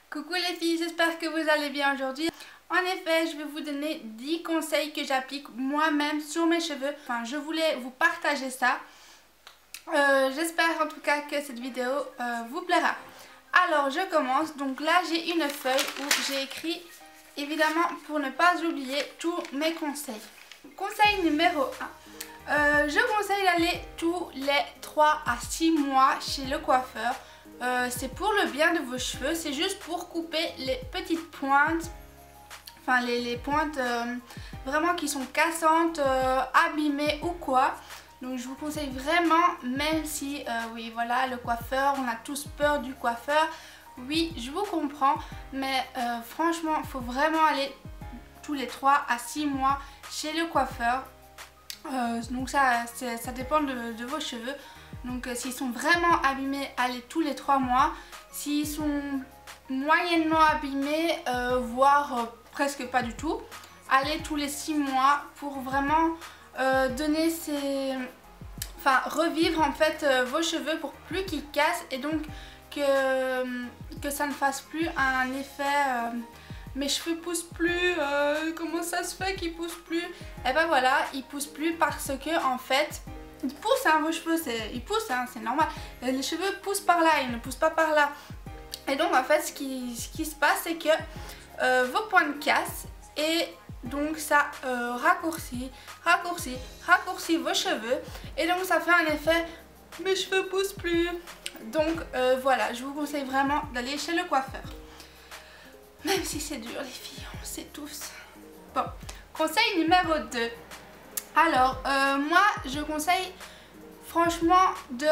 Coucou les filles, j'espère que vous allez bien aujourd'hui. En effet, je vais vous donner 10 conseils que j'applique moi-même sur mes cheveux. Enfin, je voulais vous partager ça. J'espère en tout cas que cette vidéo vous plaira. Alors, je commence. Donc là, j'ai une feuille où j'ai écrit, évidemment, pour ne pas oublier tous mes conseils. Conseil numéro 1. Je conseille d'aller tous les 3 à 6 mois chez le coiffeur. C'est pour le bien de vos cheveux, c'est juste pour couper les petites pointes, enfin les pointes vraiment qui sont cassantes, abîmées ou quoi. Donc je vous conseille vraiment, même si, oui voilà, le coiffeur, on a tous peur du coiffeur, oui je vous comprends, mais franchement il faut vraiment aller tous les 3 à 6 mois chez le coiffeur. Donc ça dépend de vos cheveux. Donc s'ils sont vraiment abîmés, allez tous les 3 mois. S'ils sont moyennement abîmés, voire presque pas du tout, allez tous les 6 mois pour vraiment donner enfin revivre en fait vos cheveux pour plus qu'ils cassent et donc que ça ne fasse plus un effet mes cheveux poussent plus, comment ça se fait qu'ils poussent plus? Et ben voilà, ils poussent plus parce que en fait ils poussent, hein, vos cheveux, ils poussent, hein, c'est normal. Les cheveux poussent par là, ils ne poussent pas par là. Et donc en fait ce qui se passe c'est que vos pointes cassent et donc ça raccourcit vos cheveux et donc ça fait un effet mes cheveux poussent plus. Donc voilà, je vous conseille vraiment d'aller chez le coiffeur. Même si c'est dur les filles, on sait tous. Bon, conseil numéro 2. Alors, moi je conseille franchement de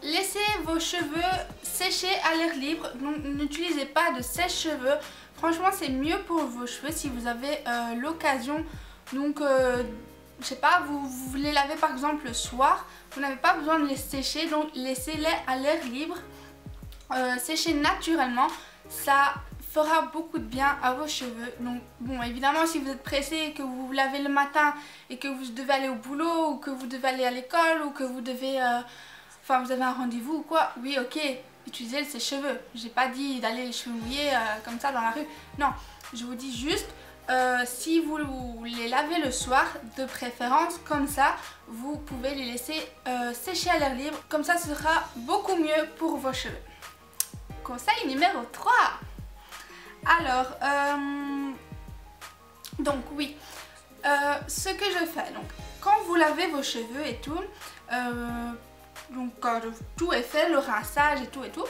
laisser vos cheveux sécher à l'air libre. Donc n'utilisez pas de sèche-cheveux. Franchement c'est mieux pour vos cheveux si vous avez l'occasion. Donc je sais pas, vous les lavez par exemple le soir. Vous n'avez pas besoin de les sécher, donc laissez-les à l'air libre. Sécher naturellement. Ça fera beaucoup de bien à vos cheveux. Donc bon, évidemment si vous êtes pressé et que vous vous lavez le matin et que vous devez aller au boulot ou que vous devez aller à l'école ou que vous devez enfin vous avez un rendez-vous ou quoi, oui ok, utilisez le sèche-cheveux. J'ai pas dit d'aller les cheveux mouillés comme ça dans la rue. Non, je vous dis juste si vous les lavez le soir, de préférence comme ça, vous pouvez les laisser sécher à l'air libre. Comme ça ce sera beaucoup mieux pour vos cheveux. Conseil numéro 3. Alors, donc oui, ce que je fais, donc quand vous lavez vos cheveux et tout, donc quand tout est fait, le rinçage et tout,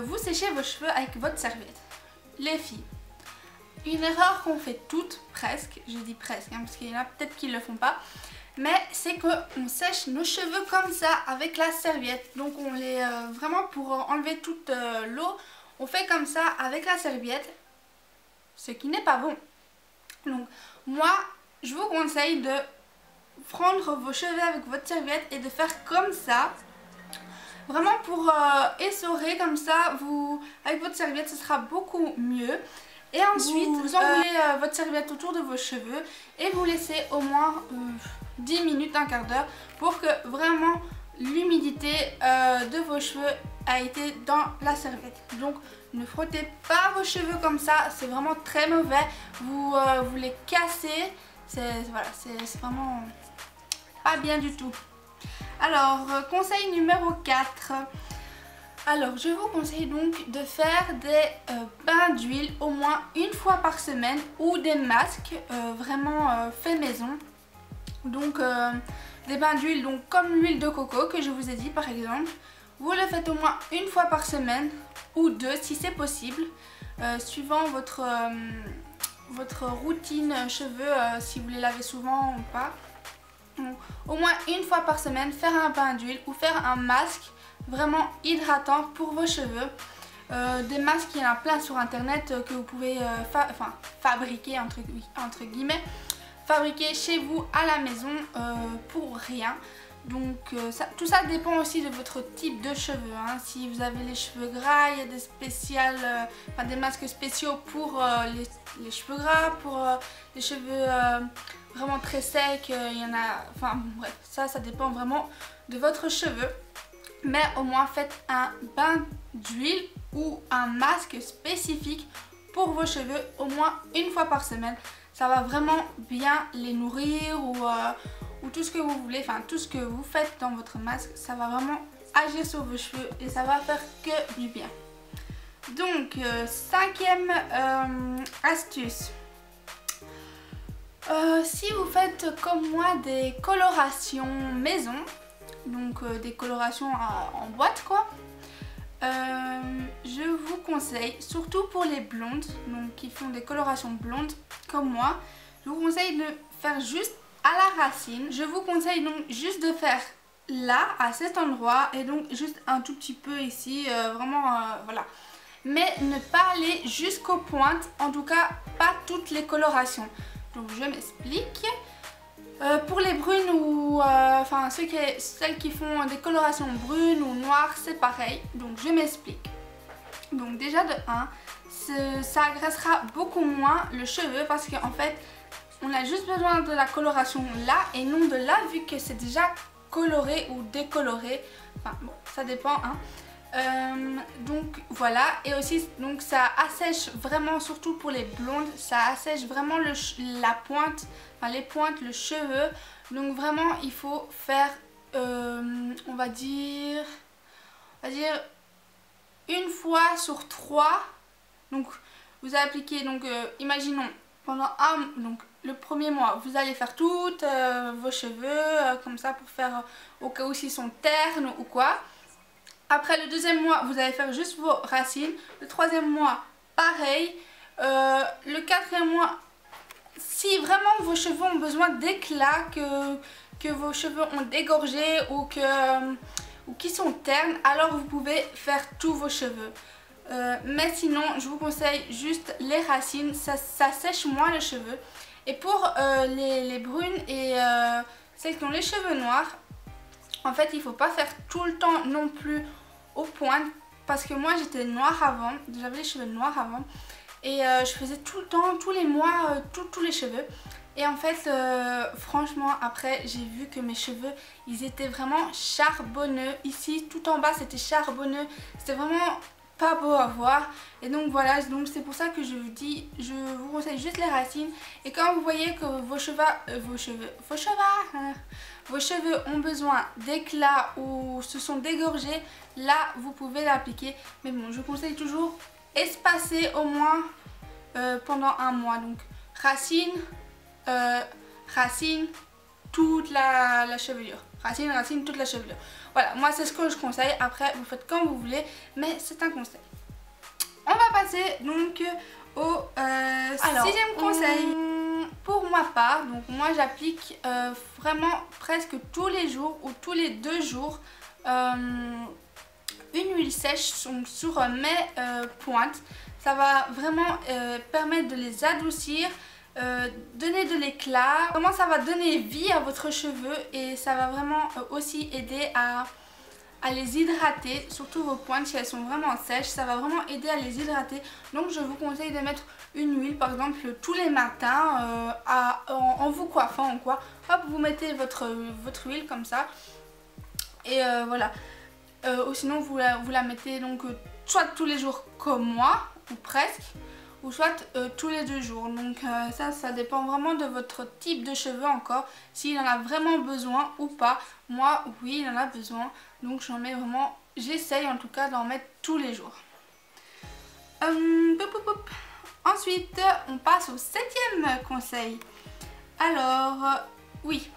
vous séchez vos cheveux avec votre serviette. Les filles, une erreur qu'on fait toutes, presque, je dis presque, hein, parce qu'il y en a peut-être qui ne le font pas, mais c'est qu'on sèche nos cheveux comme ça avec la serviette. Donc on les vraiment pour enlever toute l'eau, on fait comme ça avec la serviette, ce qui n'est pas bon. Donc moi je vous conseille de prendre vos cheveux avec votre serviette et de faire comme ça, vraiment pour essorer comme ça. Avec votre serviette ce sera beaucoup mieux. Et ensuite vous enroulez votre serviette autour de vos cheveux et vous laissez au moins 10 minutes, un quart d'heure pour que vraiment l'humidité de vos cheveux a été dans la serviette. Donc ne frottez pas vos cheveux comme ça, c'est vraiment très mauvais. Vous les cassez, voilà, c'est vraiment pas bien du tout. Alors conseil numéro 4. Alors je vous conseille donc de faire des bains d'huile au moins une fois par semaine ou des masques vraiment faits maison. Donc des bains d'huile donc comme l'huile de coco que je vous ai dit par exemple. Vous le faites au moins une fois par semaine ou 2 si c'est possible, suivant votre routine cheveux, si vous les lavez souvent ou pas. Donc, au moins une fois par semaine, faire un bain d'huile ou faire un masque vraiment hydratant pour vos cheveux. Des masques, il y en a plein sur internet que vous pouvez fabriquer entre guillemets, fabriquer chez vous à la maison pour rien. Donc tout ça dépend aussi de votre type de cheveux, hein. Si vous avez les cheveux gras, il y a des masques spéciaux pour les cheveux gras, pour les cheveux vraiment très secs, il y en a, enfin bref, ça dépend vraiment de votre cheveu. mais au moins faites un bain d'huile ou un masque spécifique pour vos cheveux au moins une fois par semaine. Ça va vraiment bien les nourrir ou tout ce que vous voulez, enfin tout ce que vous faites dans votre masque, ça va vraiment agir sur vos cheveux et ça va faire que du bien. Donc, cinquième astuce. Si vous faites comme moi des colorations maison, donc des colorations en boîte quoi, je vous conseille, surtout pour les blondes, donc qui font des colorations blondes comme moi, je vous conseille de faire juste à la racine. Je vous conseille donc juste de faire là, à cet endroit, et donc juste un tout petit peu ici, vraiment voilà. Mais ne pas aller jusqu'aux pointes, en tout cas pas toutes les colorations. Donc je m'explique. Pour les brunes ou enfin celles qui font des colorations brunes ou noires, c'est pareil. Donc je m'explique. Donc déjà de 1, ça agressera beaucoup moins le cheveu parce qu'en fait on a juste besoin de la coloration là et non de là vu que c'est déjà coloré ou décoloré. Enfin bon, ça dépend hein. Donc voilà, et aussi donc ça assèche vraiment, surtout pour les blondes, ça assèche vraiment la pointe, enfin les pointes, le cheveu. Donc vraiment il faut faire on va dire une fois sur 3. Donc vous appliquez, donc imaginons pendant donc le premier mois vous allez faire toutes vos cheveux comme ça pour faire au cas où s'ils sont ternes ou quoi. Après le deuxième mois, vous allez faire juste vos racines. Le troisième mois, pareil. Le quatrième mois, si vraiment vos cheveux ont besoin d'éclat, que vos cheveux ont dégorgé ou qui sont ternes, alors vous pouvez faire tous vos cheveux. Mais sinon, je vous conseille juste les racines, ça sèche moins les cheveux. Et pour les brunes et celles qui ont les cheveux noirs, en fait, il ne faut pas faire tout le temps non plus aux pointes parce que moi j'étais noire avant, j'avais les cheveux noirs avant et je faisais tout le temps, tous les mois, tous les cheveux. Et en fait, franchement, après j'ai vu que mes cheveux, ils étaient vraiment charbonneux. Ici, tout en bas, c'était charbonneux. C'était vraiment pas beau à voir. Et donc voilà, donc c'est pour ça que je vous dis, je vous conseille juste les racines. Et quand vous voyez que vos cheveux ont besoin d'éclat ou se sont dégorgés, là vous pouvez l'appliquer. Mais bon, je conseille toujours espacer au moins pendant un mois. Donc racine, racine, toute la chevelure. Racine, racine, toute la chevelure. Voilà, moi c'est ce que je conseille. Après, vous faites comme vous voulez, mais c'est un conseil. On va passer donc au sixième conseil. Pour ma part, donc moi j'applique vraiment presque tous les jours ou tous les 2 jours une huile sèche sur mes pointes. Ça va vraiment permettre de les adoucir, donner de l'éclat. Vraiment ça va donner vie à votre cheveu et ça va vraiment aussi aider à les hydrater, surtout vos pointes si elles sont vraiment sèches, ça va vraiment aider à les hydrater. Donc je vous conseille de mettre une huile par exemple tous les matins en vous coiffant ou quoi. Hop, vous mettez votre huile comme ça et voilà. Ou sinon vous la mettez donc soit tous les jours comme moi ou presque, ou soit tous les 2 jours. Donc ça dépend vraiment de votre type de cheveux encore, s'il en a vraiment besoin ou pas. Moi oui, il en a besoin, donc j'en mets vraiment, j'essaye en tout cas d'en mettre tous les jours. Ensuite on passe au 7e conseil. Alors oui,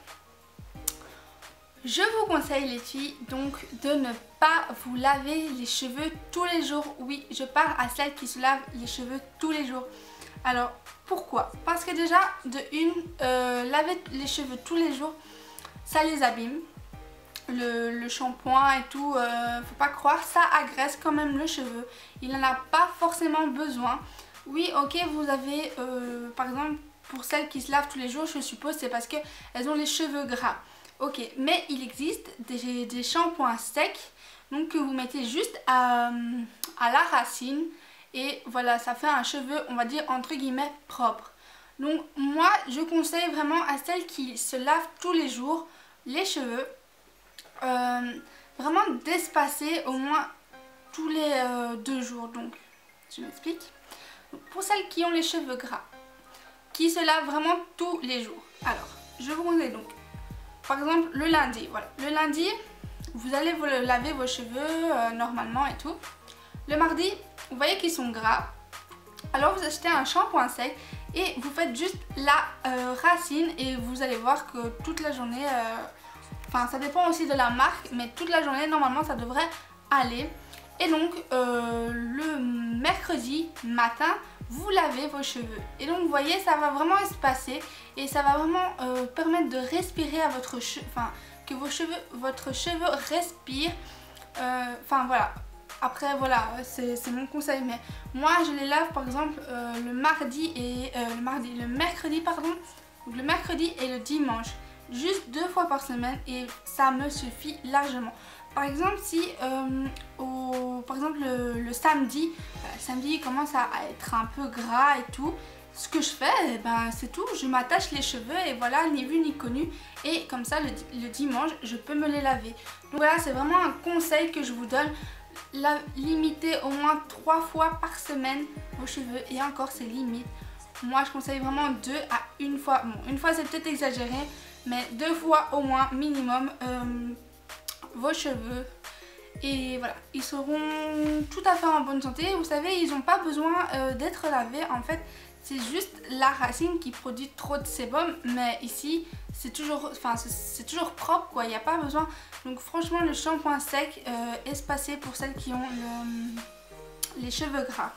je vous conseille les filles donc de ne pas vous laver les cheveux tous les jours. Oui, je parle à celles qui se lavent les cheveux tous les jours. Alors pourquoi? Parce que déjà de une, laver les cheveux tous les jours, ça les abîme. Le shampoing et tout, faut pas croire, ça agresse quand même le cheveu. Il n'en a pas forcément besoin. Oui, ok, vous avez par exemple pour celles qui se lavent tous les jours, je suppose c'est parce qu'elles ont les cheveux gras. Ok, mais il existe des shampoings secs, donc que vous mettez juste à la racine et voilà, ça fait un cheveu, on va dire entre guillemets propre. Donc moi, je conseille vraiment à celles qui se lavent tous les jours les cheveux. vraiment d'espacer au moins tous les 2 jours. Donc je m'explique. Pour celles qui ont les cheveux gras, qui se lavent vraiment tous les jours, alors je vous conseille donc par exemple le lundi, voilà, le lundi vous allez vous laver vos cheveux normalement et tout. Le mardi vous voyez qu'ils sont gras, alors vous achetez un shampoing sec et vous faites juste la racine et vous allez voir que toute la journée, enfin ça dépend aussi de la marque, mais toute la journée normalement ça devrait aller. Et donc le mercredi matin vous lavez vos cheveux et donc vous voyez ça va vraiment espacer et ça va vraiment permettre de respirer à votre enfin que votre cheveu respire, enfin voilà. Après voilà, c'est mon conseil, mais moi je les lave par exemple le mercredi pardon, donc le mercredi et le dimanche, juste 2 fois par semaine et ça me suffit largement. Par exemple si par exemple le samedi, il commence à être un peu gras et tout, ce que je fais, ben, c'est tout, je m'attache les cheveux et voilà, ni vu ni connu, et comme ça le dimanche je peux me les laver. Donc voilà, c'est vraiment un conseil que je vous donne. Limiter au moins 3 fois par semaine vos cheveux, et encore c'est limite. Moi je conseille vraiment 2 à 1 fois, bon une fois c'est peut-être exagéré, mais 2 fois au moins minimum vos cheveux, et voilà, ils seront tout à fait en bonne santé. Vous savez, ils n'ont pas besoin d'être lavés, en fait c'est juste la racine qui produit trop de sébum, mais ici c'est toujours, enfin, c'est toujours propre quoi, il n'y a pas besoin. Donc franchement le shampoing sec espacé pour celles qui ont les cheveux gras.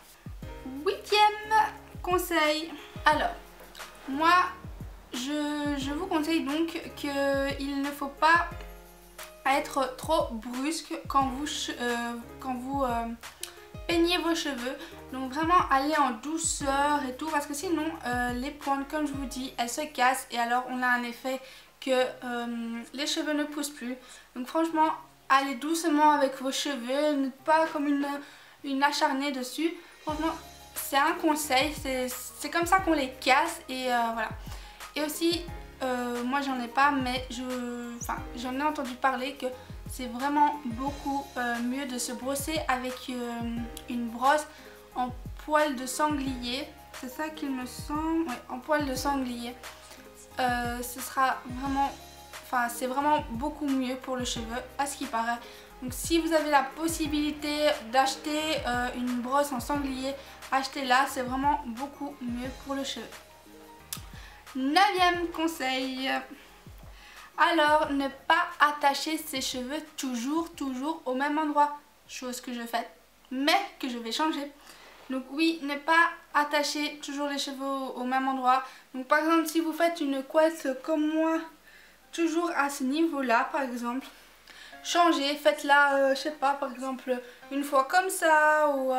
8e conseil, alors moi je vous conseille donc qu'il ne faut pas être trop brusque quand vous peignez vos cheveux. Donc vraiment aller en douceur et tout, parce que sinon les pointes, comme je vous dis, elles se cassent et alors on a un effet que les cheveux ne poussent plus. Donc franchement allez doucement avec vos cheveux, n'êtes pas comme une acharnée dessus. Franchement c'est un conseil, c'est comme ça qu'on les casse, et voilà. Et aussi moi j'en ai pas, mais j'en ai entendu parler que c'est vraiment beaucoup mieux de se brosser avec une brosse en poil de sanglier. C'est ça qu'il me semble, ouais, en poil de sanglier. Ce sera vraiment, enfin c'est vraiment beaucoup mieux pour le cheveu à ce qui paraît. Donc si vous avez la possibilité d'acheter une brosse en sanglier, achetez-la, c'est vraiment beaucoup mieux pour le cheveu. 9e conseil, alors ne pas attacher ses cheveux toujours au même endroit, chose que je fais mais que je vais changer. Donc oui, ne pas attacher toujours les cheveux au même endroit. Donc par exemple si vous faites une couette comme moi, toujours à ce niveau là par exemple, changez, faites-la je sais pas, par exemple une fois comme ça, ou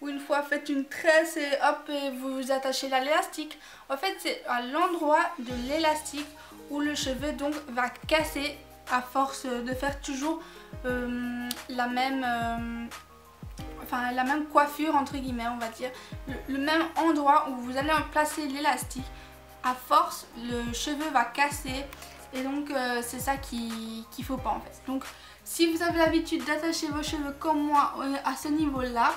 une fois faites une tresse et hop, et vous attachez à l'élastique. En fait c'est à l'endroit de l'élastique où le cheveu donc va casser à force de faire toujours la même coiffure entre guillemets, on va dire, le même endroit où vous allez placer l'élastique. À force le cheveu va casser, et donc c'est ça qu'il faut pas en fait. Donc si vous avez l'habitude d'attacher vos cheveux comme moi à ce niveau là,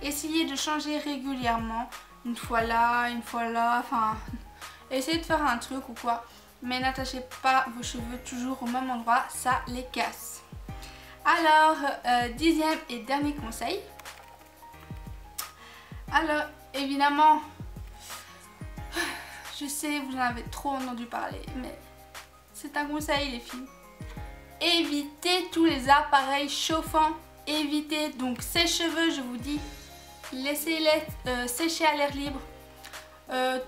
essayez de changer régulièrement, une fois là, enfin essayez de faire un truc ou quoi, mais n'attachez pas vos cheveux toujours au même endroit, ça les casse. Alors 10e et dernier conseil, alors évidemment je sais vous en avez trop entendu parler, mais c'est un conseil les filles, évitez tous les appareils chauffants, évitez donc sèche-cheveux, je vous dis, laissez-les sécher à l'air libre.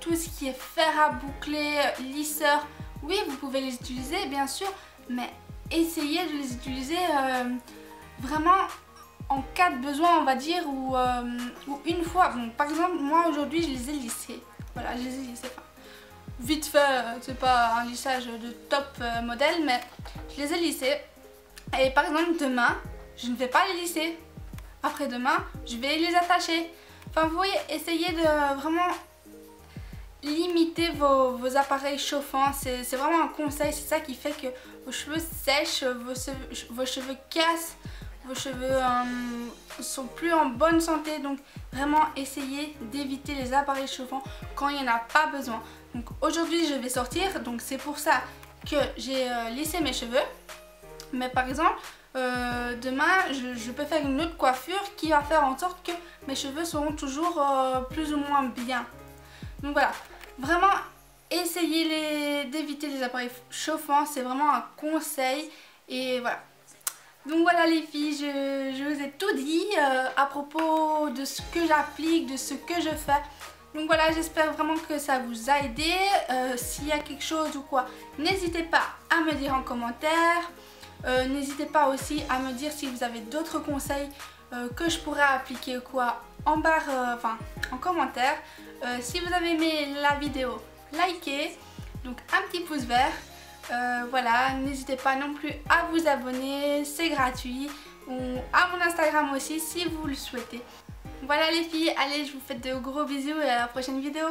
Tout ce qui est fer à boucler, lisseur, oui vous pouvez les utiliser bien sûr, mais essayez de les utiliser vraiment en cas de besoin on va dire, ou une fois. Bon, par exemple moi aujourd'hui je les ai lissés, voilà, je les ai lissés, enfin, vite fait, c'est pas un lissage de top modèle, mais je les ai lissés, et par exemple demain je ne vais pas les lisser, après-demain je vais les attacher. Enfin vous voyez, essayez de vraiment limitez vos appareils chauffants. C'est vraiment un conseil, c'est ça qui fait que vos cheveux sèchent, vos cheveux cassent, vos cheveux sont plus en bonne santé. Donc vraiment essayez d'éviter les appareils chauffants quand il n'y en a pas besoin. Donc aujourd'hui je vais sortir, donc c'est pour ça que j'ai lissé mes cheveux. Mais par exemple demain je peux faire une autre coiffure qui va faire en sorte que mes cheveux seront toujours plus ou moins bien. Donc voilà, vraiment essayez d'éviter les appareils chauffants, c'est vraiment un conseil. Et voilà. Donc voilà les filles, je vous ai tout dit à propos de ce que j'applique, de ce que je fais. Donc voilà, j'espère vraiment que ça vous a aidé. S'il y a quelque chose ou quoi, n'hésitez pas à me dire en commentaire. N'hésitez pas aussi à me dire si vous avez d'autres conseils que je pourrais appliquer ou quoi en barre, en commentaire. Si vous avez aimé la vidéo, likez, donc un petit pouce vert. Voilà, n'hésitez pas non plus à vous abonner, c'est gratuit, ou à mon Instagram aussi si vous le souhaitez. Voilà les filles, allez, je vous fais de gros bisous et à la prochaine vidéo.